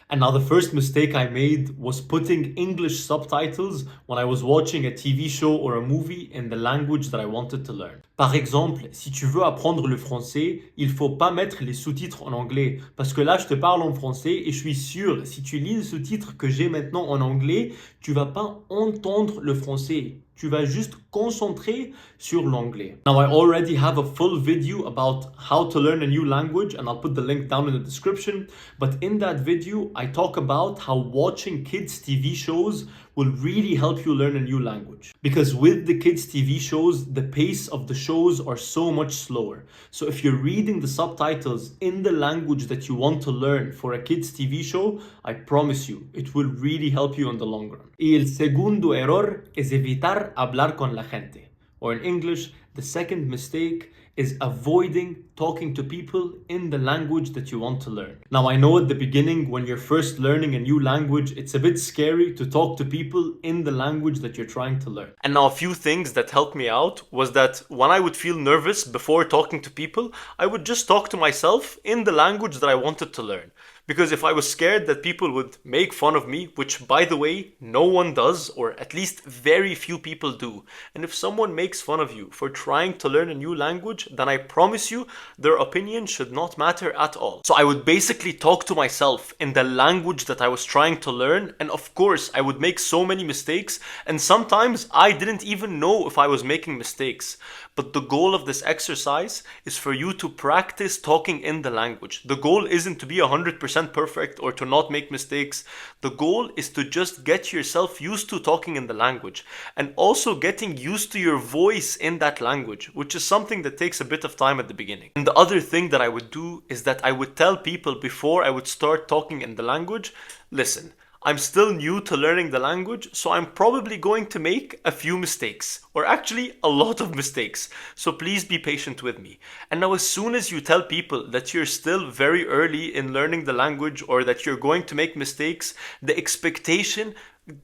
And now the first mistake I made was putting English subtitles when I was watching a TV show or a movie in the language that I wanted to learn. Par exemple, si tu veux apprendre le français, il faut pas mettre les sous-titres en anglais. Parce que là, je te parle en français et je suis sûr, si tu lis le sous-titre que j'ai maintenant en anglais, tu vas pas entendre le français. Tu vas juste concentrer sur l'anglais. Now I already have a full video about how to learn a new language and I'll put the link down in the description. But in that video, I talk about how watching kids TV shows will really help you learn a new language. Because with the kids TV shows, the pace of the shows are so much slower. So if you're reading the subtitles in the language that you want to learn for a kids TV show, I promise you, it will really help you in the long run. Y el segundo error es evitar hablar con la gente. Or in English, the second mistake is avoiding talking to people in the language that you want to learn. Now, I know at the beginning, when you're first learning a new language, it's a bit scary to talk to people in the language that you're trying to learn. And now, a few things that helped me out was that when I would feel nervous before talking to people, I would just talk to myself in the language that I wanted to learn. Because if I was scared that people would make fun of me, which by the way, no one does, or at least very few people do. And if someone makes fun of you for trying to learn a new language, then I promise you, their opinion should not matter at all. So I would basically talk to myself in the language that I was trying to learn. And of course, I would make so many mistakes. And sometimes I didn't even know if I was making mistakes. But the goal of this exercise is for you to practice talking in the language. The goal isn't to be 100% perfect or to not make mistakes. The goal is to just get yourself used to talking in the language and also getting used to your voice in that language, which is something that takes a bit of time at the beginning. And the other thing that I would do is that I would tell people before I would start talking in the language, listen, I'm still new to learning the language, so I'm probably going to make a few mistakes, or actually a lot of mistakes. So please be patient with me. And now as soon as you tell people that you're still very early in learning the language or that you're going to make mistakes, the expectation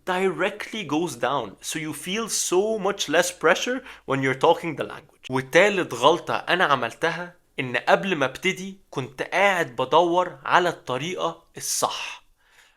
directly goes down. So you feel so much less pressure when you're talking the language. وتالت غلطة أنا عملتها إن قبل ما ابتدي كنت قاعد بدور على الطريقة الصح.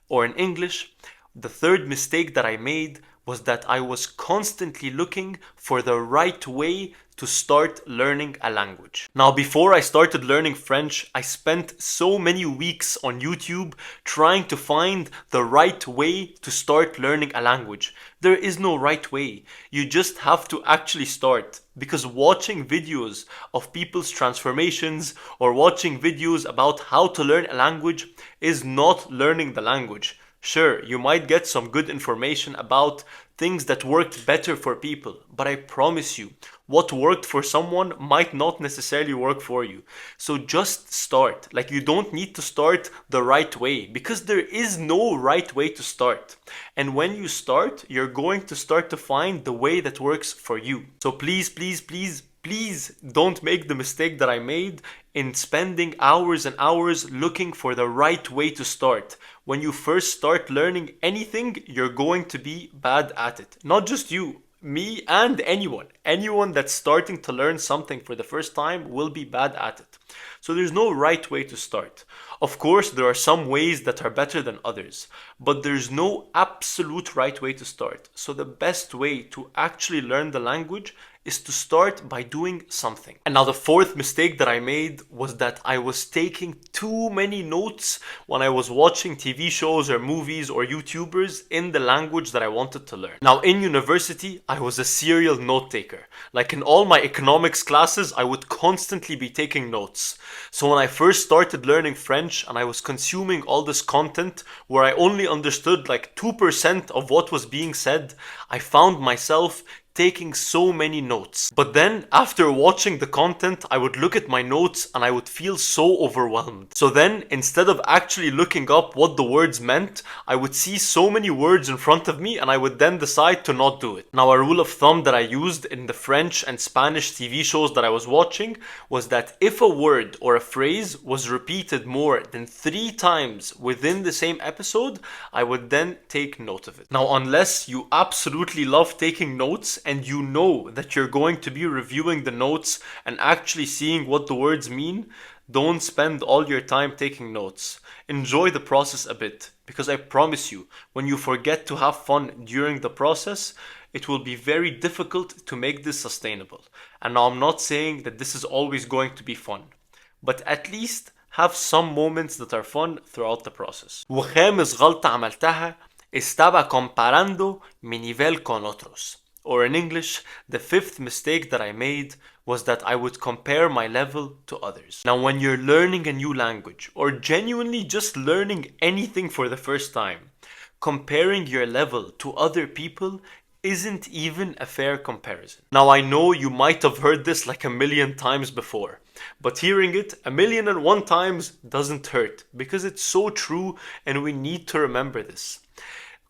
Or in English, the third mistake that I made was that I was constantly looking for the right way to start learning a language. Now, before I started learning French, I spent so many weeks on YouTube trying to find the right way to start learning a language. There is no right way. You just have to actually start. Because watching videos of people's transformations or watching videos about how to learn a language is not learning the language. Sure, you might get some good information about things that worked better for people, but I promise you, what worked for someone might not necessarily work for you. So just start. Like, you don't need to start the right way because there is no right way to start. And when you start, you're going to start to find the way that works for you. So please, please, please, please don't make the mistake that I made in spending hours and hours looking for the right way to start. When you first start learning anything, you're going to be bad at it. Not just you, me and anyone. Anyone that's starting to learn something for the first time will be bad at it. So there's no right way to start. Of course, there are some ways that are better than others, but there's no absolute right way to start. So the best way to actually learn the language is to start by doing something. And now the fourth mistake that I made was that I was taking too many notes when I was watching TV shows or movies or YouTubers in the language that I wanted to learn. Now in university, I was a serial note taker. Like in all my economics classes, I would constantly be taking notes. So when I first started learning French and I was consuming all this content where I only understood like 2% of what was being said, I found myself taking so many notes. But then after watching the content, I would look at my notes and I would feel so overwhelmed. So then instead of actually looking up what the words meant, I would see so many words in front of me and I would then decide to not do it. Now a rule of thumb that I used in the French and Spanish TV shows that I was watching was that if a word or a phrase was repeated more than 3 times within the same episode, I would then take note of it. Now unless you absolutely love taking notes and you know that you're going to be reviewing the notes and actually seeing what the words mean, Don't spend all your time taking notes. Enjoy the process a bit, because I promise you, when you forget to have fun during the process, it will be very difficult to make this sustainable. And now I'm not saying that this is always going to be fun, but at least have some moments that are fun throughout the process. وخامس غلطة عملتها estaba comparando mi nivel con otros. Or in English, the fifth mistake that I made was that I would compare my level to others. Now, when you're learning a new language or genuinely just learning anything for the first time, comparing your level to other people isn't even a fair comparison. Now, I know you might have heard this like a million times before, but hearing it 1,000,001 times doesn't hurt because it's so true and we need to remember this.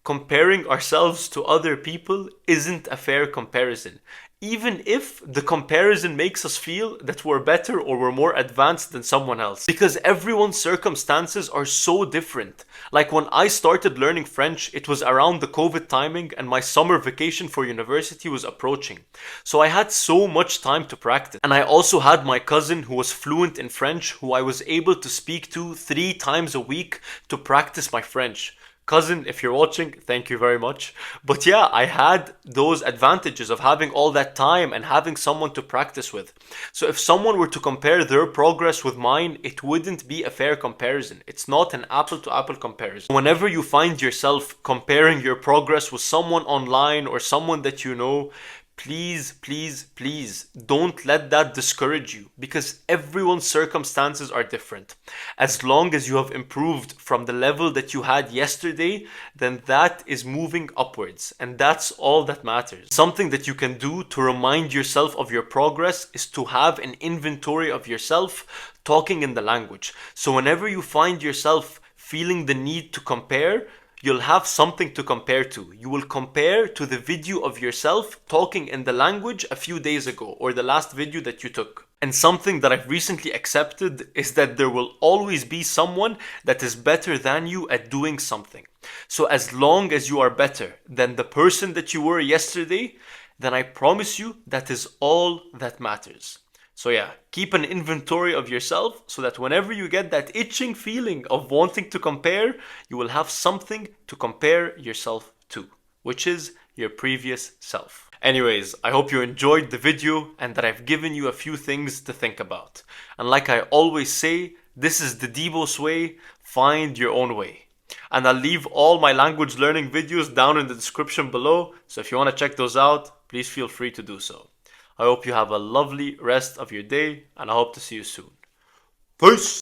Comparing ourselves to other people isn't a fair comparison, even if the comparison makes us feel that we're better or we're more advanced than someone else. Because everyone's circumstances are so different. Like when I started learning French, it was around the COVID timing and my summer vacation for university was approaching. So I had so much time to practice. And I also had my cousin who was fluent in French, who I was able to speak to 3 times a week to practice my French. Cousin, if you're watching, thank you very much. But yeah, I had those advantages of having all that time and having someone to practice with. So if someone were to compare their progress with mine, it wouldn't be a fair comparison. It's not an apple to apple comparison. Whenever you find yourself comparing your progress with someone online or someone that you know, please, please, please don't let that discourage you because everyone's circumstances are different. As long as you have improved from the level that you had yesterday, then that is moving upwards and that's all that matters. Something that you can do to remind yourself of your progress is to have an inventory of yourself talking in the language. So whenever you find yourself feeling the need to compare, you'll have something to compare to. You will compare to the video of yourself talking in the language a few days ago or the last video that you took. And something that I've recently accepted is that there will always be someone that is better than you at doing something. So as long as you are better than the person that you were yesterday, then I promise you that is all that matters. So yeah, keep an inventory of yourself so that whenever you get that itching feeling of wanting to compare, you will have something to compare yourself to, which is your previous self. Anyways, I hope you enjoyed the video and that I've given you a few things to think about. And like I always say, this is the Debo's way, find your own way. And I'll leave all my language learning videos down in the description below, so if you want to check those out, please feel free to do so. I hope you have a lovely rest of your day and I hope to see you soon. Peace!